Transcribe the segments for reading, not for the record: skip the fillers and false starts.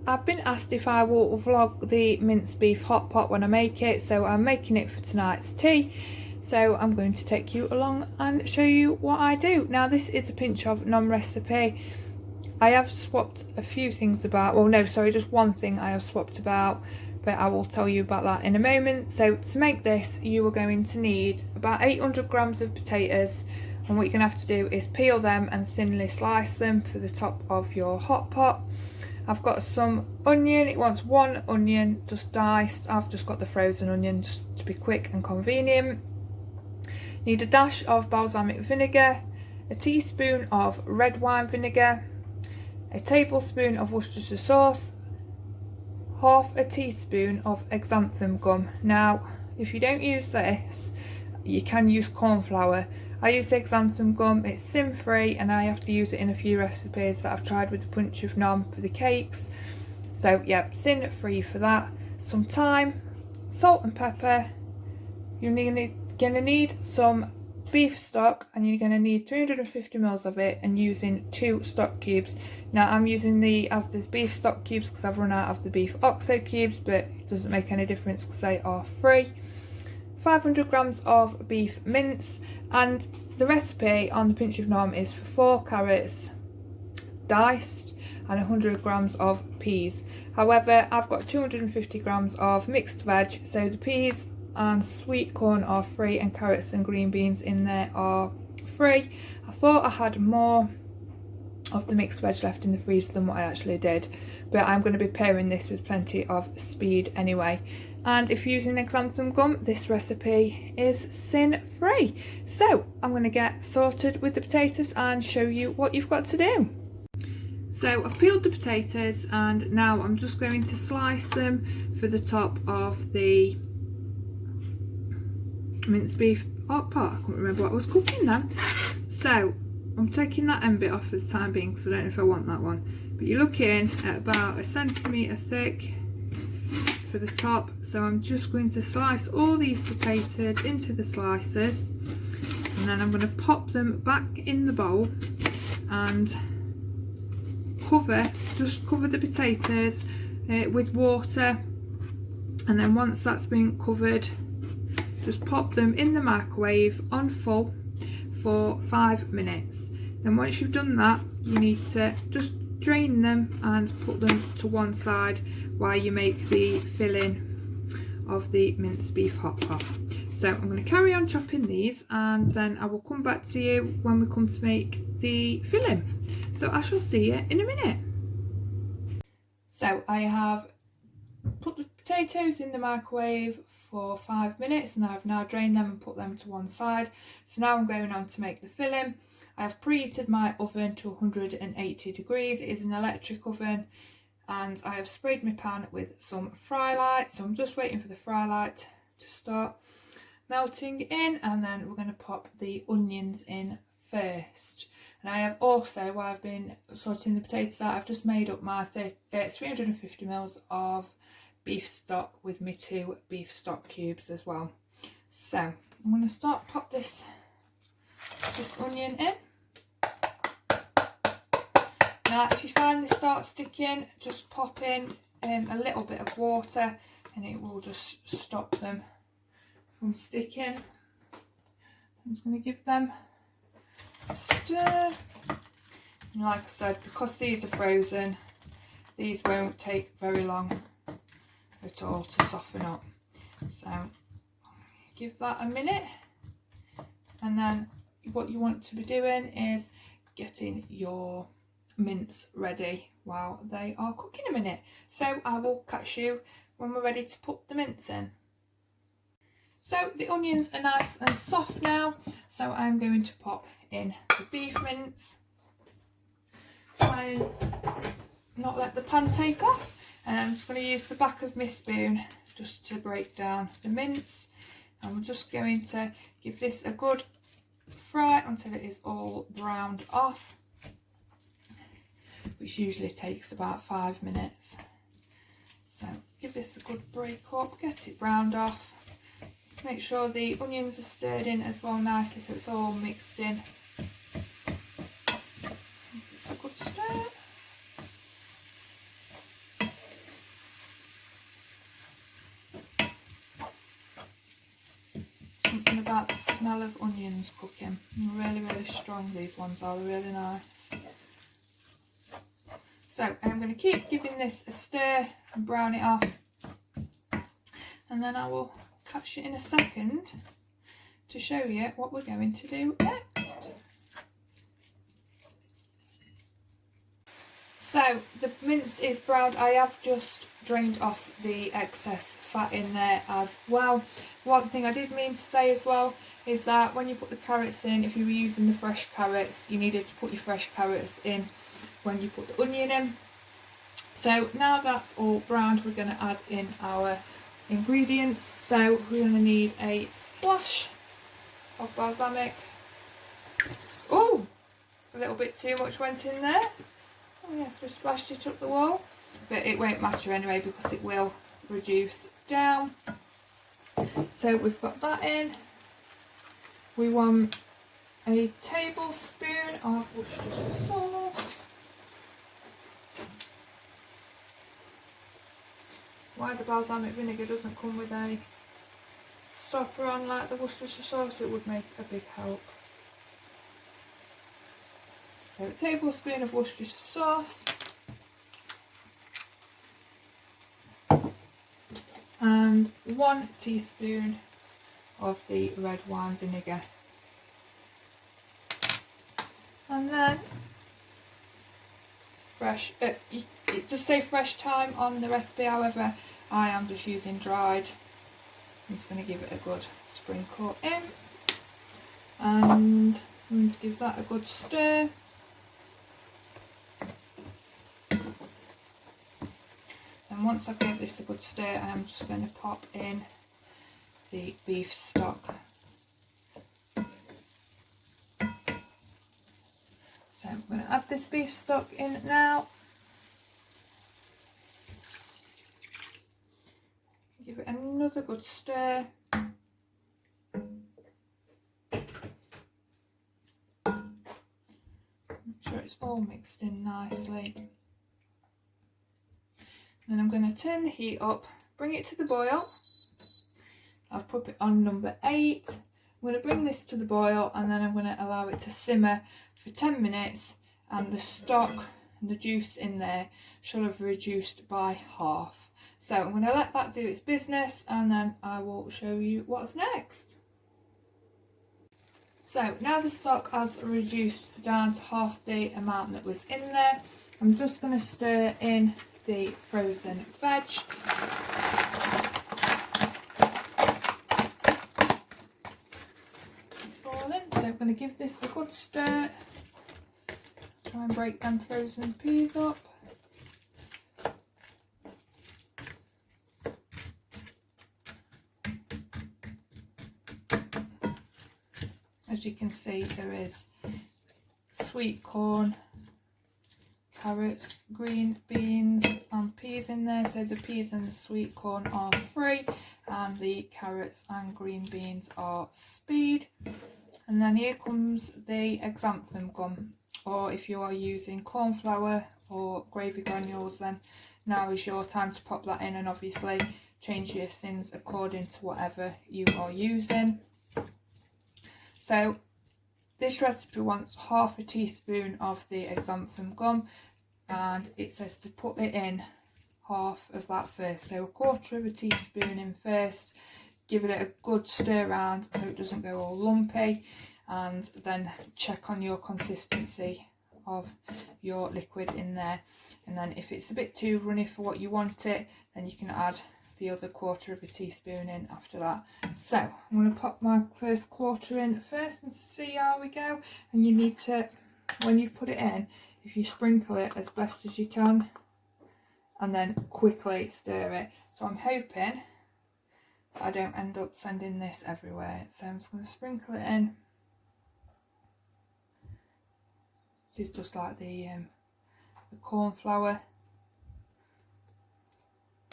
I've been asked if I will vlog the minced beef hot pot when I make it, so I'm making it for tonight's tea. So I'm going to take you along and show you what I do. Now this is a pinch of nom recipe. I have swapped a few things about, well no, sorry, just one thing I have swapped about, but I will tell you about that in a moment. So to make this, you are going to need about 800 grams of potatoes, and what you're going to have to do is peel them and thinly slice them for the top of your hot pot. I've got some onion, it wants one onion just diced. I've just got the frozen onion just to be quick and convenient. Need a dash of balsamic vinegar, a teaspoon of red wine vinegar, a tablespoon of Worcestershire sauce, half a teaspoon of xanthan gum. Now if you don't use this, you can use corn flour. I use xanthan gum, it's sin free, and I have to use it in a few recipes that I've tried with the punch of nom for the cakes. So yeah, sin free for that. Some thyme, salt and pepper. You're gonna need some beef stock, and you're gonna need 350 ml of it, and using 2 stock cubes. Now I'm using the Asda's beef stock cubes because I've run out of the beef oxo cubes, but it doesn't make any difference because they are free. 500 grams of beef mince, and the recipe on the pinch of nom is for 4 carrots diced and 100 grams of peas. However, I've got 250 grams of mixed veg, so the peas and sweet corn are free, and carrots and green beans in there are free. I thought I had more of the mixed veg left in the freezer than what I actually did, but I'm going to be pairing this with plenty of speed anyway. And if you're using xanthan gum, this recipe is sin free. So I'm going to get sorted with the potatoes and show you what you've got to do. So I've peeled the potatoes, and now I'm just going to slice them for the top of the minced beef hot pot. I can't remember what I was cooking then. So I'm taking that end bit off for the time being because I don't know if I want that one, but you're looking at about 1 centimetre thick for the top. So I'm just going to slice all these potatoes into the slices, and then I'm going to pop them back in the bowl and just cover the potatoes with water, and then once that's been covered, just pop them in the microwave on full for 5 minutes. Then once you've done that, you need to just drain them and put them to one side while you make the filling of the minced beef hot pot. So I'm going to carry on chopping these, and then I will come back to you when we come to make the filling. So I shall see you in a minute. So I have put the potatoes in the microwave for 5 minutes, and I've now drained them and put them to one side. So now I'm going on to make the filling. I have preheated my oven to 180 degrees. It is an electric oven, and I have sprayed my pan with some fry light. So I'm just waiting for the fry light to start melting in, and then we're going to pop the onions in first. And I have also, while I've been sorting the potatoes out, I've just made up my 350 ml of beef stock with my 2 beef stock cubes as well. So I'm going to pop this onion in. Now if you find this starts sticking, just pop in a little bit of water, and it will just stop them from sticking. I'm just going to give them a stir, and like I said, because these are frozen, these won't take very long at all to soften up. So give that a minute, and then what you want to be doing is getting your mince ready while they are cooking a minute. So I will catch you when we're ready to put the mince in. So the onions are nice and soft now, so I'm going to pop in the beef mince. Try and not let the pan take off, and I'm just going to use the back of my spoon just to break down the mince. And we're just going to give this a good fry until it is all browned off, which usually takes about 5 minutes. So give this a good break up, get it browned off. Make sure the onions are stirred in as well nicely so it's all mixed in. It's a good stir. about the smell of onions cooking. Really, really strong these ones are, they're really nice. So I'm going to keep giving this a stir and brown it off, and then I will catch you in a second to show you what we're going to do next. So the mince is browned. I have just drained off the excess fat in there as well. One thing I did mean to say as well is that when you put the carrots in, if you were using the fresh carrots, you needed to put your fresh carrots in when you put the onion in. So now that's all browned, we're going to add in our ingredients. So we're going to need a splash of balsamic. Oh, a little bit too much went in there. Oh yes, we splashed it up the wall, but it won't matter anyway because it will reduce down. So we've got that in. We want a tablespoon of Worcestershire sauce. Why the balsamic vinegar doesn't come with a stopper on like the Worcestershire sauce, it would make a big help. So a tablespoon of Worcestershire sauce and 1 teaspoon of the red wine vinegar, and then fresh, it does say fresh thyme on the recipe, however I am just using dried. I'm just going to give it a good sprinkle in, and I'm going to give that a good stir. And once I've given this a good stir, I'm just going to pop in the beef stock. So I'm going to add this beef stock in now. Give it another good stir. Make sure it's all mixed in nicely. Then I'm going to turn the heat up, bring it to the boil. I've put it on number 8. I'm going to bring this to the boil, and then I'm going to allow it to simmer for 10 minutes, and the stock and the juice in there should have reduced by half. So I'm going to let that do its business, and then I will show you what's next. So now the stock has reduced down to half the amount that was in there. I'm just going to stir in the frozen veg. So I'm going to give this a good stir. Try and break them frozen peas up. As you can see, there is sweet corn, carrots, green beans and peas in there. So the peas and the sweet corn are free, and the carrots and green beans are speed. And then here comes the xanthan gum, or if you are using corn flour or gravy granules, then now is your time to pop that in, and obviously change your sins according to whatever you are using. So this recipe wants half a teaspoon of the xanthan gum, and it says to put it in half of that first. So a quarter of a teaspoon in first, give it a good stir around so it doesn't go all lumpy, and then check on your consistency of your liquid in there. And then if it's a bit too runny for what you want it, then you can add the other quarter of a teaspoon in after that. So I'm going to pop my first quarter in first and see how we go. And you need to, when you put it in, if you sprinkle it as best as you can and then quickly stir it. So I'm hoping that I don't end up sending this everywhere. So I'm just going to sprinkle it in. This is just like the corn flour.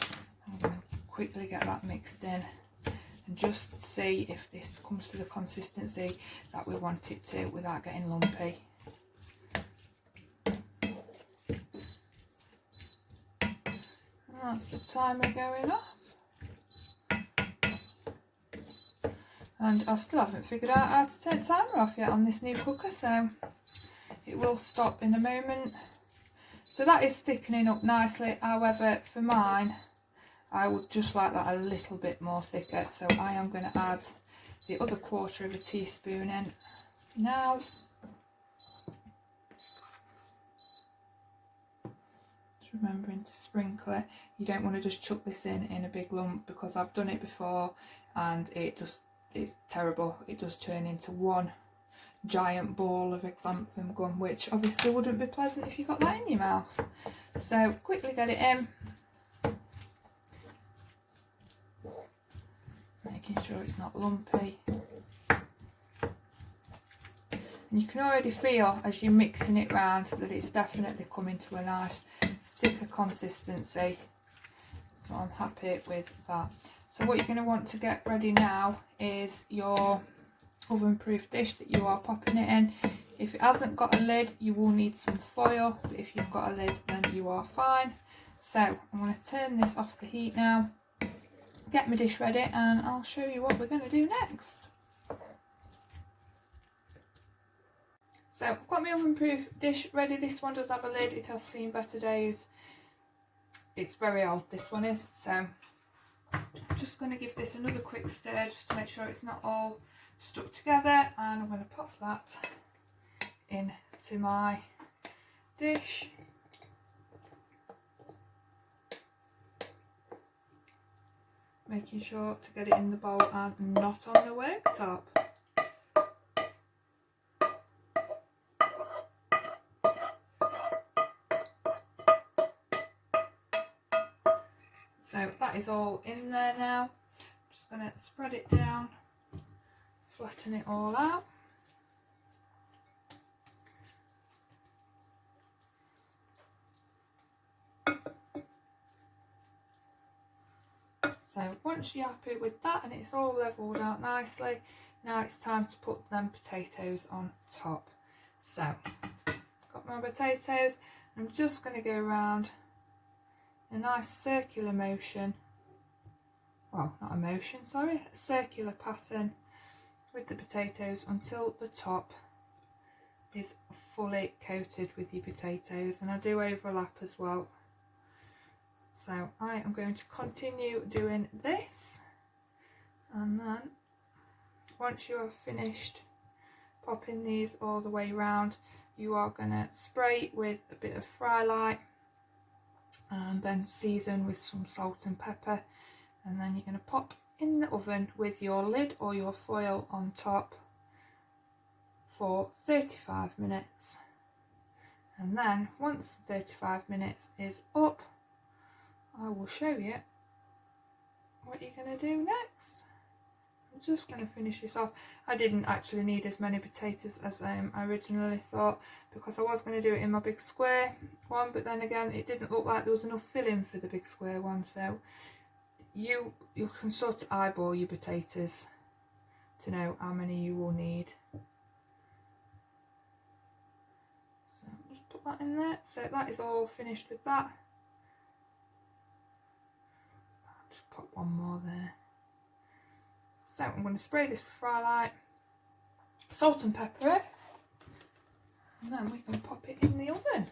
I'm going to quickly get that mixed in and just see if this comes to the consistency that we want it to without getting lumpy. And that's the timer going off. And I still haven't figured out how to turn the timer off yet on this new cooker, so it will stop in a moment. So that is thickening up nicely. However, for mine, I would just like that a little bit more thicker. So I am going to add the other 1/4 teaspoon in now. Just remembering to sprinkle it. You don't want to just chuck this in a big lump, because I've done it before and it's terrible. It does turn into one giant ball of xanthan gum, which obviously wouldn't be pleasant if you got that in your mouth. So quickly get it in, making sure it's not lumpy. And you can already feel as you're mixing it round that it's definitely coming to a nice thicker consistency, so I'm happy with that. So what you're going to want to get ready now is your oven proof dish that you are popping it in. If it hasn't got a lid, you will need some foil, but if you've got a lid, then you are fine. So I'm going to turn this off the heat now, get my dish ready, and I'll show you what we're going to do next. So I've got my oven proof dish ready. This one does have a lid, it has seen better days. It's very old, this one is, so I'm just going to give this another quick stir just to make sure it's not all stuck together, and I'm going to pop that into my dish. Making sure to get it in the bowl and not on the worktop. So that is all in there now. Just going to spread it down, flatten it all out. So once you're happy with that and it's all levelled out nicely, now it's time to put them potatoes on top. So got my potatoes, I'm just going to go around a nice circular motion, well, not a motion, sorry, a circular pattern with the potatoes until the top is fully coated with your potatoes, and I do overlap as well. So I am going to continue doing this, and then once you have finished popping these all the way around, you are going to spray with a bit of fry light and then season with some salt and pepper, and then you're going to pop in the oven with your lid or your foil on top for 35 minutes. And then once the 35 minutes is up, I will show you what you're going to do next. I'm just going to finish this off. I didn't actually need as many potatoes as I originally thought, because I was going to do it in my big square one, but then again it didn't look like there was enough filling for the big square one. So you can sort of eyeball your potatoes to know how many you will need. So just put that in there. So that is all finished with that. I'll just put one more there. So I'm going to spray this with fry light, salt and pepper it, and then we can pop it in the oven.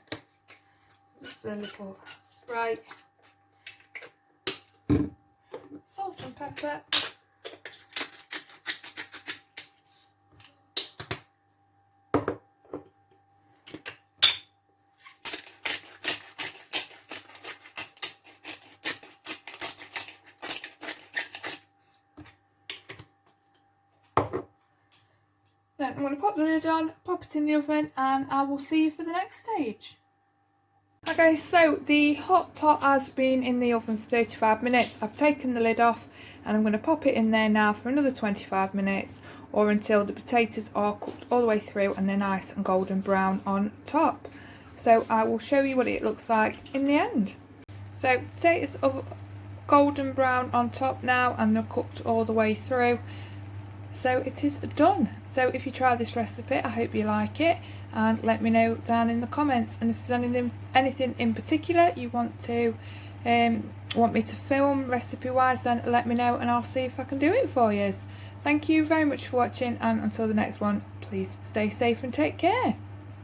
Just a little spray, salt and pepper. Then I'm going to pop the lid on, pop it in the oven, and I will see you for the next stage. Okay, so the hot pot has been in the oven for 35 minutes. I've taken the lid off and I'm going to pop it in there now for another 25 minutes, or until the potatoes are cooked all the way through and they're nice and golden brown on top. So I will show you what it looks like in the end. So potatoes are golden brown on top now and they're cooked all the way through. So it is done. So if you try this recipe, I hope you like it, and let me know down in the comments. And if there's anything in particular you want me to film recipe wise, then let me know and I'll see if I can do it for you. Thank you very much for watching, and until the next one, please stay safe and take care.